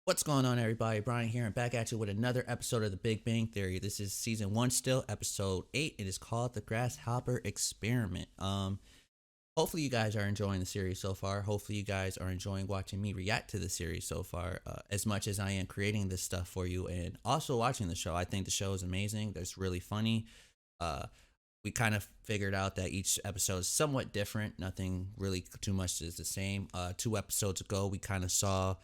What's going on, everybody? Brian here and back at you with another episode of The Big Bang Theory. This is season 1 still, episode 8. It is called The Grasshopper Experiment. Hopefully you guys are enjoying the series so far. Hopefully you guys are enjoying watching me react to the series so far as much as I am creating this stuff for you and also watching the show. I think the show is amazing. It's really funny. We kind of figured out that each episode is somewhat different. Nothing really too much is the same. 2 episodes ago, we kind of saw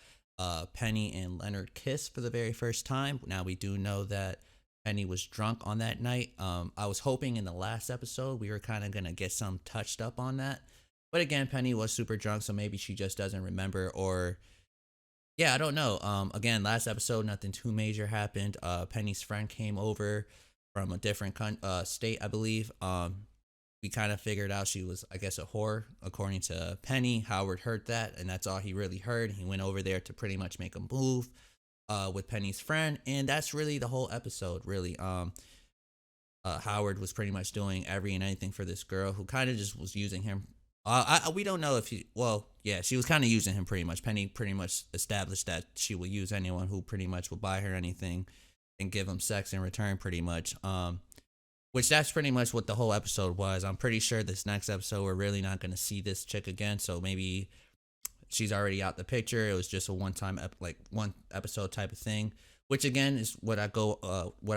Penny and Leonard kiss for the very first time. Now we do know that Penny was drunk on that night. I was hoping in the last episode we were kind of gonna get some touched up on that, but again, Penny was super drunk, so maybe she just doesn't remember, or yeah, I don't know. Again, last episode nothing too major happened. Penny's friend came over from a different state, I believe. We kind of figured out she was, I guess, a whore, according to Penny. Howard heard that, and that's all he really heard. He went over there to pretty much make a move with Penny's friend, and that's really the whole episode, really. Howard was pretty much doing every and anything for this girl who kind of just was using him. We don't know if he, well, yeah, she was kind of using him pretty much. Penny pretty much established that she will use anyone who pretty much will buy her anything and give him sex in return, pretty much. Which that's pretty much what the whole episode was. I'm pretty sure this next episode we're really not going to see this chick again, so maybe she's already out the picture. It was just a one-time one episode type of thing, which again is what I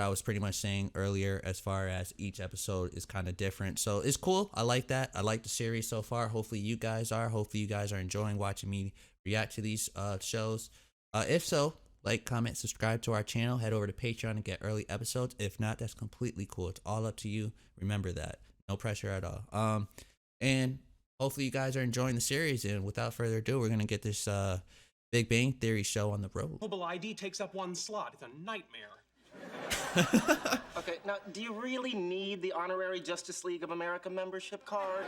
was pretty much saying earlier, as far as each episode is kind of different. So it's cool. I like that. I like the series so far. Hopefully you guys are. Hopefully you guys are enjoying watching me react to these shows. If so, like, comment, subscribe to our channel, head over to Patreon and get early episodes. If not, that's completely cool. It's all up to you. Remember that. No pressure at all. And hopefully you guys are enjoying the series. And without further ado, we're going to get this Big Bang Theory show on the road. Mobile ID takes up 1 slot. It's a nightmare. Okay, now, do you really need the honorary Justice League of America membership card?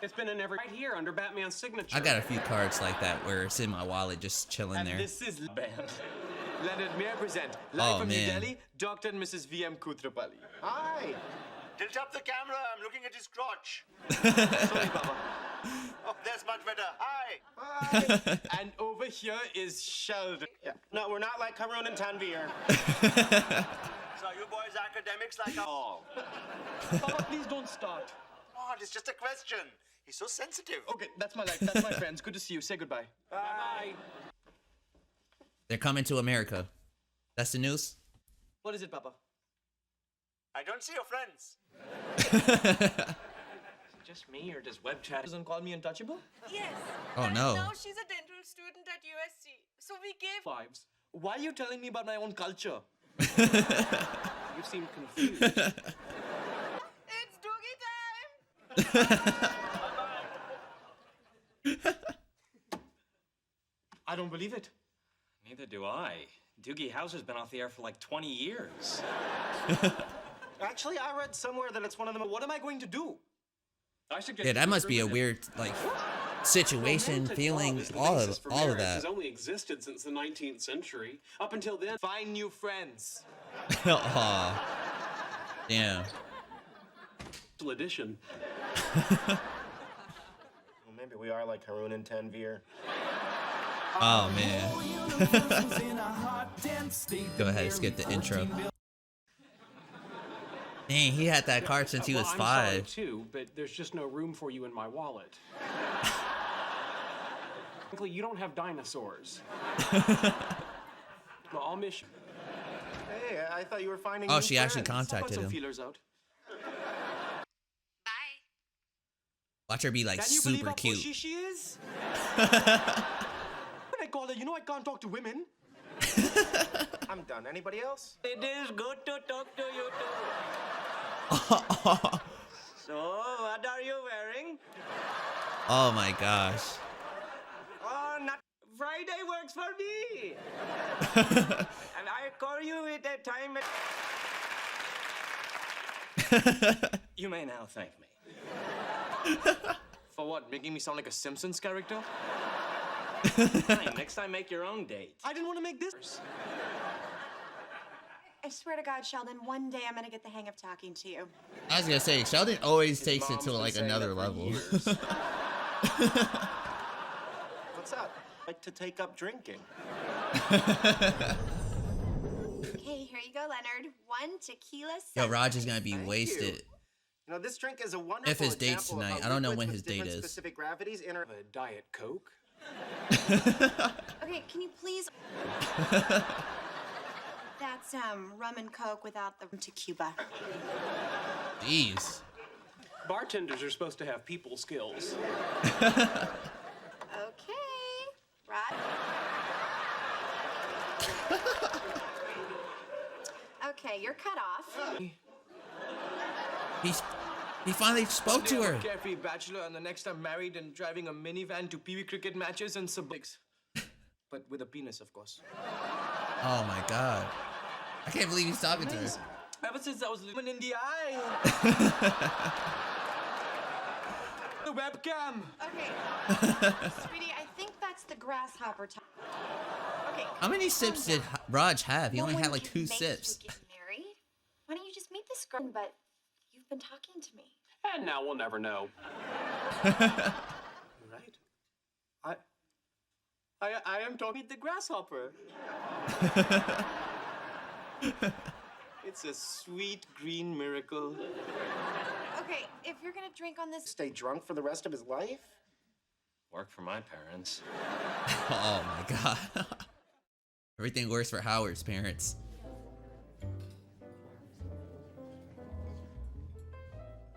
It's been in every right here under Batman's signature. I got a few cards like that where it's in my wallet just chilling And there. this is band. Leonard, may I present? Live from New Delhi, Dr. and Mrs. V.M. Kutrapalli. Hi. Tilt up the camera. I'm looking at his crotch. Sorry, Baba. Oh, that's much better. Hi. Hi. And over here is Sheldon. Yeah. No, we're not like Harun and Tanvir. So you boys academics like all. Baba, please don't start. Come on, it's just a question. He's so sensitive. Okay, that's my life. That's my friends. Good to see you. Say goodbye. Bye. They're coming to America. That's the news? What is it, Papa? I don't see your friends. Is it just me, or does web chat doesn't call me untouchable? Yes. Oh, and no. Now she's a dental student at USC. So we gave. Lives. Why are you telling me about my own culture? You seem confused. It's doogie time. I don't believe it. Neither do I. Doogie House has been off the air for like 20 years. Actually, I read somewhere that it's one of them. What am I going to do? I suggest Yeah, that must be a weird, like, situation, Romantic feeling, love is the all basis of for marriage. that. Has only existed since the 19th century. Up until then, Find new friends. Aw. Damn. edition. Well, maybe we are like Harun and Tanvir. Oh, man. Go ahead, skip the intro. Dang, he had that card since he was I'm 5. sorry too, but there's just no room for you in my wallet. Frankly, you don't have dinosaurs. Well, I'll miss you. Hey, I thought you were finding Oh, new she actually friends. Put contacted some him. feelers out. Bye. Watch her be, like, Can you super believe how cute. pushy she is? When I call her, you know I can't talk to women. I'm done. Anybody else? It is good to talk to you too. So, what are you wearing? Oh, my gosh. Oh, not Friday works for me. And I call you at a time at... You may now thank me. For what, making me sound like a Simpsons character? Fine, next time make your own date. I didn't want to make this. I swear to God, Sheldon, one day I'm gonna get the hang of talking to you. I was gonna say, Sheldon always His takes it mom's to, been like, saying another that for level. What's up? Like to take up drinking. Okay, here you go, Leonard. 1 tequila. Yo, Raj is sunrise. gonna be Thank wasted. You know, this drink is a wonderful If his date's example of tonight. how I don't know liquids when with his date different is. specific gravities A Diet Coke? Okay, can you please? That's rum and coke without the tequila. Jeez. Bartenders are supposed to have people skills. Okay, Rod. Okay, you're cut off. He finally spoke to her. Carefree bachelor, and the next I'm married and driving a minivan to Pee Wee cricket matches and subligs. But with a penis, of course. Oh my god. I can't believe he's talking to her. Ever since I was living in the eye. The webcam. Okay. Sweetie, I think that's the grasshopper time. Okay. How many sips did Raj have? He no only one had like can 2 make sips. You get married. Why don't you just meet this girl? But you've been talking to me. And now we'll never know. Right. I am talking to the grasshopper. It's a sweet green miracle. Okay, if you're gonna drink on this, Stay drunk for the rest of his life? Work for my parents. Oh my god. Everything works for Howard's parents.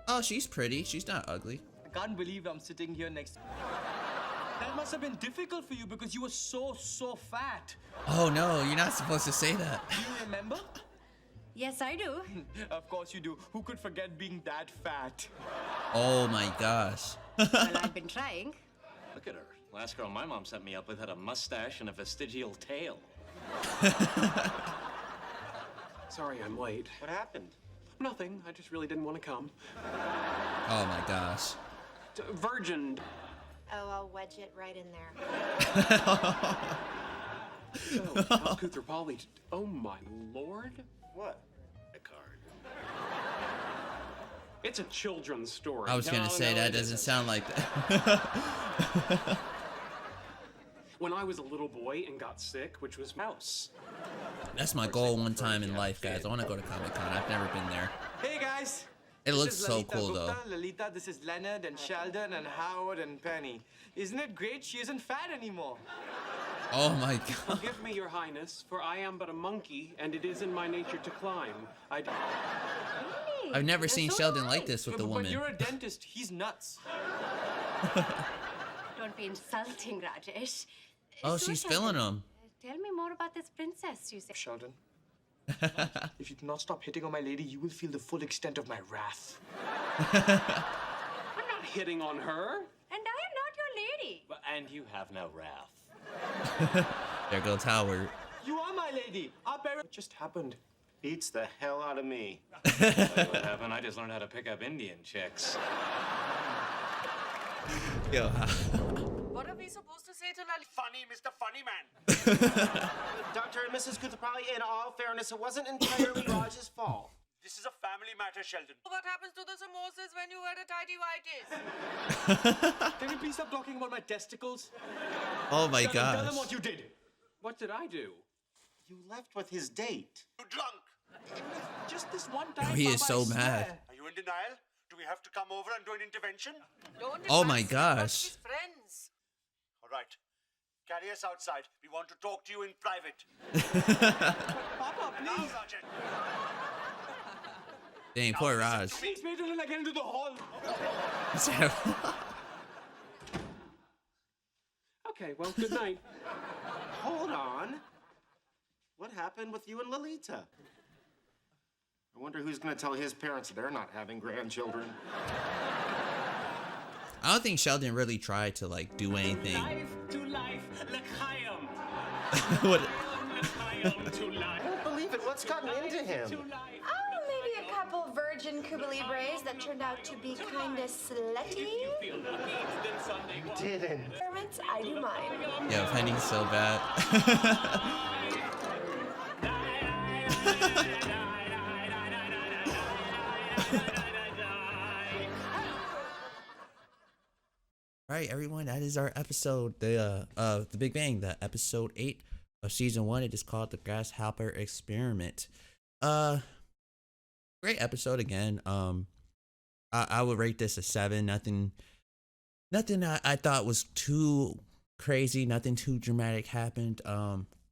Oh, she's pretty. She's not ugly. I can't believe I'm sitting here next. That must have been difficult for you because you were so fat. Oh no, you're not supposed to say that. Do you remember? Yes, I do. Of course you do. Who could forget being that fat? Oh my gosh. Well, I've been trying. Look at her. Last girl my mom set me up with had a mustache and a vestigial tail. Sorry I'm late. What happened? Nothing. I just really didn't want to come. Oh my gosh. Virgin. oh, I'll wedge it right in there. So, how's Cooter Polly? Oh my lord. What? A card. It's a children's story. I was gonna say that doesn't sound like that. When I was a little boy and got sick, which was mouse. That's my goal one time in life, guys. I want to go to Comic-Con. I've never been there. Hey guys. It This looks is so Lalita cool, Gupta. though. Lalita, this is Leonard and Sheldon and Howard and Penny. Isn't it great? She isn't fat anymore. Oh my god. Forgive me, your highness, for I am but a monkey, and it is in my nature to climb. I've never seen Sheldon like this with the But woman. you're a dentist. He's nuts. Don't be insulting, Rajesh. Oh, So, she's Sheldon, feeling him. Tell me more about this princess you said. Sheldon, if you do not stop hitting on my lady, you will feel the full extent of my wrath. I'm not hitting on her. And I am not your lady. And you have no wrath. There goes Howard. You are my lady. Our parents. What just happened? Beats the hell out of me. Tell you what happened? I just learned how to pick up Indian chicks. Yo, What are we supposed to say to Lali? Funny, Mr. Funny Man. Dr. and Mrs. Kuthapali, in all fairness, it wasn't entirely Raj's fault. This is a family matter, Sheldon. What happens to the samosas when you wear a tidy whities? Can you please stop talking about my testicles? oh my Sheldon, tell gosh. them what you did. What did I do? You left with his date. You drunk. Just this one time. he is Papa, so I swear. mad. Are you in denial? Do we have to come over and do an intervention? Don't Oh my embarrass him in front of gosh. his friends. All right. Carry us outside. We want to talk to you in private. Papa, Now, please. Rajan. Dang, poor Raj. Please wait until I get into the hall. Okay, well, good night. Hold on. What happened with you and Lolita? I wonder who's going to tell his parents they're not having grandchildren. I don't think Sheldon really tried to like do anything. Life to life, l'chaim. What? L'chaim to life. I don't believe it. What's gotten into him? To life. Oh, maybe a couple virgin Cuba Libres that turned out to be kind of slutty. Feel the heat, then Sunday walk. Didn't. Experiments, I do mine. Yo, Penny's so bad. All right, everyone, that is our episode, the Big Bang, the episode 8 of season 1. It is called The Grasshopper Experiment. Uh, Great episode again. I would rate this a 7. Nothing I thought was too crazy. Nothing too dramatic happened.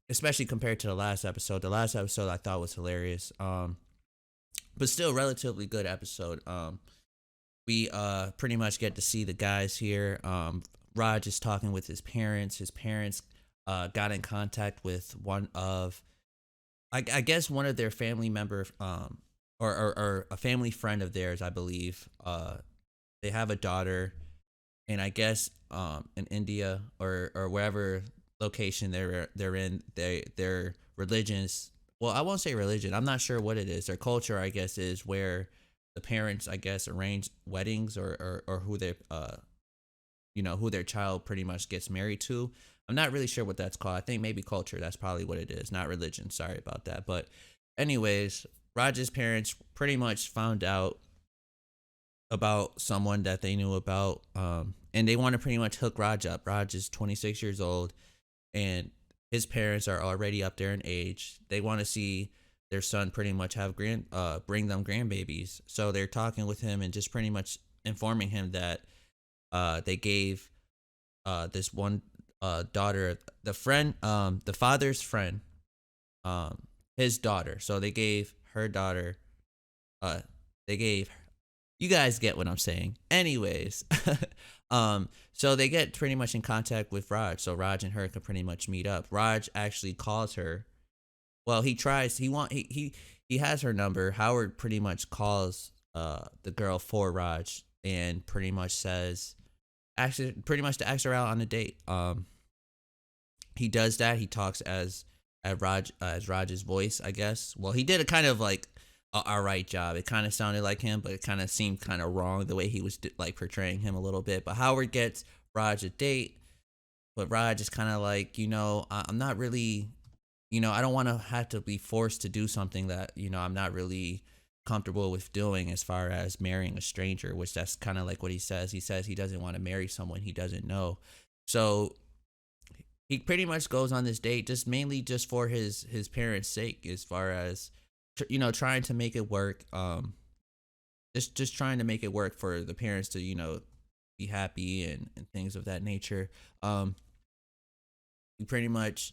Especially compared to the last episode. The last episode I thought was hilarious. But still relatively good episode. We pretty much get to see the guys here. Raj is talking with his parents. His parents got in contact with one of, I guess, one of their family member, or a family friend of theirs, I believe. They have a daughter, and I guess in India or wherever location they're in, their religions. Well, I won't say religion. I'm not sure what it is. Their culture, I guess, is where the parents, I guess, arrange weddings or who they who their child pretty much gets married to. I'm not really sure what that's called. I think maybe culture. That's probably what it is, not religion. Sorry about that. But anyways, Raj's parents pretty much found out about someone that they knew about, and they want to pretty much hook Raj up. Raj is 26 years old, and his parents are already up there in age. They want to see their son pretty much have bring them grandbabies. So they're talking with him and just pretty much informing him that they gave this one daughter, the father's friend, his daughter. So they gave her daughter, you guys get what I'm saying. Anyways, so they get pretty much in contact with Raj. So Raj and her can pretty much meet up. Raj actually calls her. Well, he tries. He has her number. Howard pretty much calls the girl for Raj and pretty much says, actually, pretty much to ask her out on a date. He does that. He talks as Raj's voice, I guess. Well, he did a kind of like all right job. It kind of sounded like him, but it kind of seemed kind of wrong the way he was like portraying him a little bit. But Howard gets Raj a date, but Raj is kind of like, I'm not really, I don't want to have to be forced to do something that, I'm not really comfortable with doing, as far as marrying a stranger, which that's kind of like what he says. He says he doesn't want to marry someone he doesn't know. So he pretty much goes on this date just mainly just for his parents' sake, as far as, trying to make it work. Just trying to make it work for the parents to, be happy and things of that nature. He pretty much,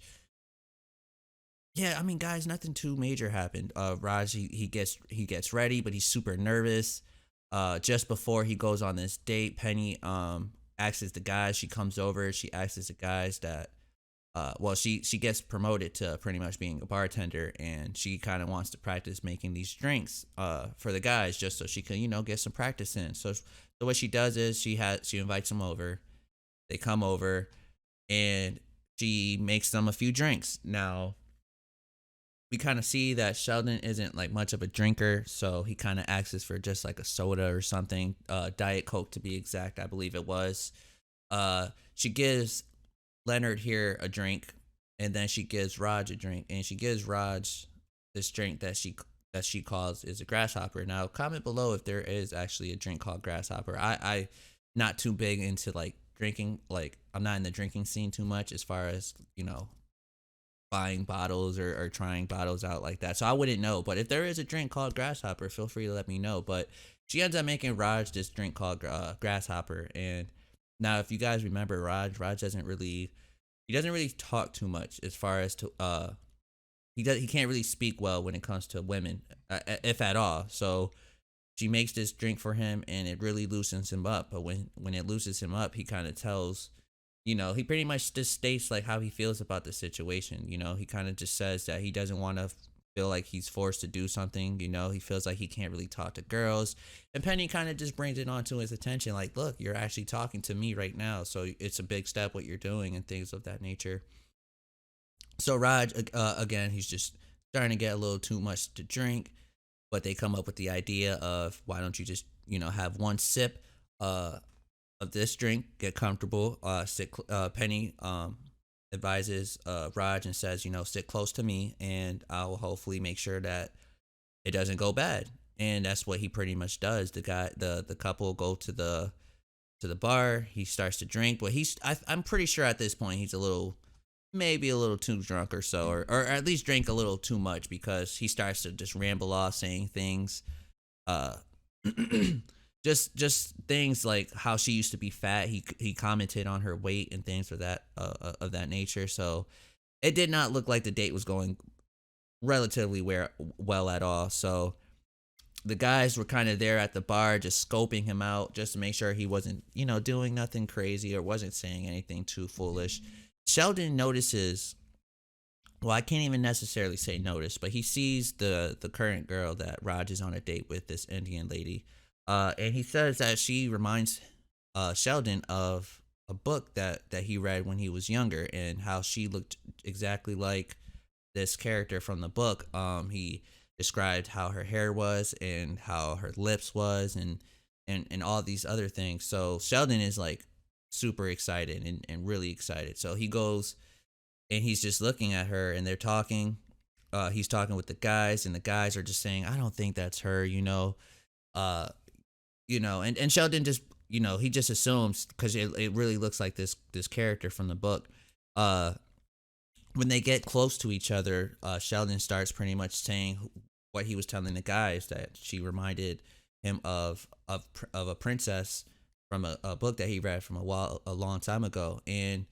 yeah, I mean, guys, nothing too major happened. Raj, he gets ready, but he's super nervous. Just before he goes on this date, Penny asks the guys. She comes over. She asks the guys that, she gets promoted to pretty much being a bartender, and she kind of wants to practice making these drinks for the guys, just so she can, get some practice in. So what she does is she invites them over. They come over, and she makes them a few drinks. Now, we kind of see that Sheldon isn't like much of a drinker, so he kind of asks for just like a soda or something, Diet Coke to be exact, I believe it was. She gives Leonard here a drink, and then she gives Raj a drink, and she gives Raj this drink that she calls is a Grasshopper. Now, comment below if there is actually a drink called Grasshopper. I not too big into like drinking, like I'm not in the drinking scene too much, as far as buying bottles or trying bottles out like that, so I wouldn't know. But if there is a drink called Grasshopper, feel free to let me know. But she ends up making Raj this drink called Grasshopper. And now, if you guys remember, Raj doesn't really talk too much, as far as to he can't really speak well when it comes to women, if at all. So she makes this drink for him, and it really loosens him up. But when it loosens him up, he kind of tells, he pretty much just states like how he feels about the situation. He kind of just says that he doesn't want to feel like he's forced to do something. He feels like he can't really talk to girls. And Penny kind of just brings it onto his attention, like, look, you're actually talking to me right now, so it's a big step what you're doing, and things of that nature. So Raj, again, he's just starting to get a little too much to drink, but they come up with the idea of, why don't you just, have one sip of this drink, get comfortable, Penny advises Raj and says, sit close to me, and I'll hopefully make sure that it doesn't go bad. And that's what he pretty much does. The couple go to the bar. He starts to drink, but I'm pretty sure at this point he's a little maybe a little too drunk or so, or at least drank a little too much, because he starts to just ramble off saying things, uh, just things like how she used to be fat. He commented on her weight and things of that nature. So it did not look like the date was going relatively well at all. So the guys were kind of there at the bar just scoping him out just to make sure he wasn't, doing nothing crazy or wasn't saying anything too foolish. Sheldon notices, well, I can't even necessarily say notice, but he sees the current girl that Raj is on a date with, this Indian lady. And he says that she reminds Sheldon of a book that he read when he was younger, and how she looked exactly like this character from the book. He described how her hair was and how her lips was, and all these other things. So Sheldon is like super excited and really excited. So he goes and he's just looking at her, and they're talking. He's talking with the guys, and the guys are just saying, I don't think that's her, and Sheldon just, he just assumes, because it really looks like this character from the book. When they get close to each other, Sheldon starts pretty much saying what he was telling the guys, that she reminded him of a princess from a book that he read from a long time ago. And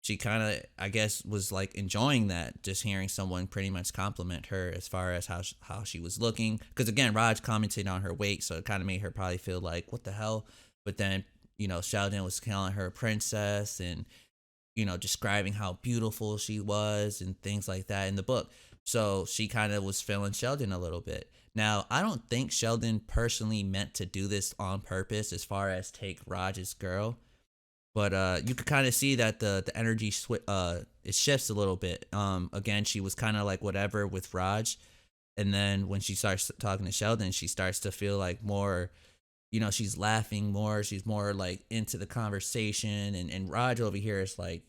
she kind of, I guess, was like enjoying that, just hearing someone pretty much compliment her as far as how she was looking. Because again, Raj commented on her weight, so it kind of made her probably feel like, what the hell? But then, Sheldon was calling her a princess, and describing how beautiful she was and things like that in the book. So she kind of was feeling Sheldon a little bit. Now, I don't think Sheldon personally meant to do this on purpose as far as take Raj's girl. But you could kind of see that the energy it shifts a little bit. Again, she was kind of like whatever with Raj. And then when she starts talking to Sheldon, she starts to feel like more, she's laughing more. She's more like into the conversation. And Raj over here is like,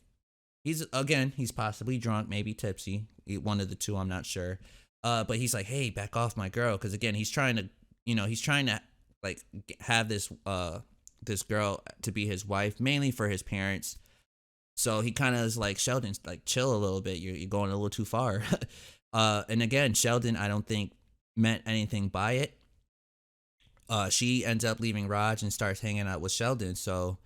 he's possibly drunk, maybe tipsy. One of the two, I'm not sure. But he's like, hey, back off my girl. Because again, he's trying to like have this girl to be his wife, mainly for his parents. So he kind of is like, Sheldon, like, chill a little bit. You're going a little too far. And again, Sheldon, I don't think meant anything by it. She ends up leaving Raj and starts hanging out with Sheldon. So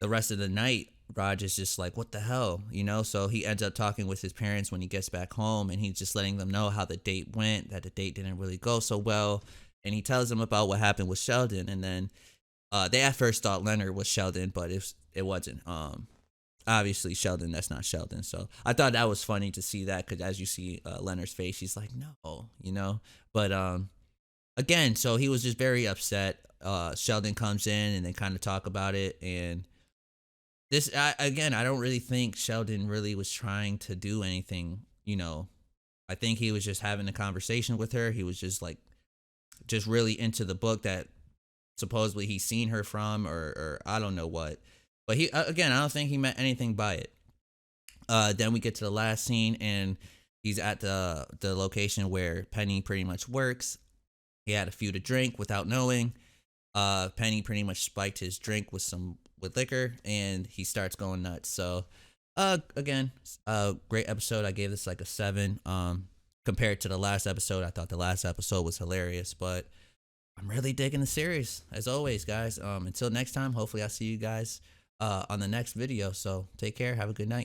the rest of the night, Raj is just like, what the hell, So he ends up talking with his parents when he gets back home, and he's just letting them know how the date went, that the date didn't really go so well. And he tells them about what happened with Sheldon. And then they at first thought Leonard was Sheldon, but it wasn't. Obviously Sheldon, that's not Sheldon. So I thought that was funny to see that, because as you see Leonard's face, he's like, no, But again, so he was just very upset. Sheldon comes in and they kind of talk about it, and I don't really think Sheldon really was trying to do anything. I think he was just having a conversation with her. He was just really into the book that supposedly he's seen her from, or I don't know what. But I don't think he meant anything by it. Then we get to the last scene, and he's at the location where Penny pretty much works. He had a few to drink without knowing. Penny pretty much spiked his drink with liquor, and he starts going nuts. So great episode. I gave this like a 7. Compared to the last episode, I thought the last episode was hilarious, but I'm really digging the series, as always, guys. Until next time, hopefully I'll see you guys on the next video. So take care. Have a good night.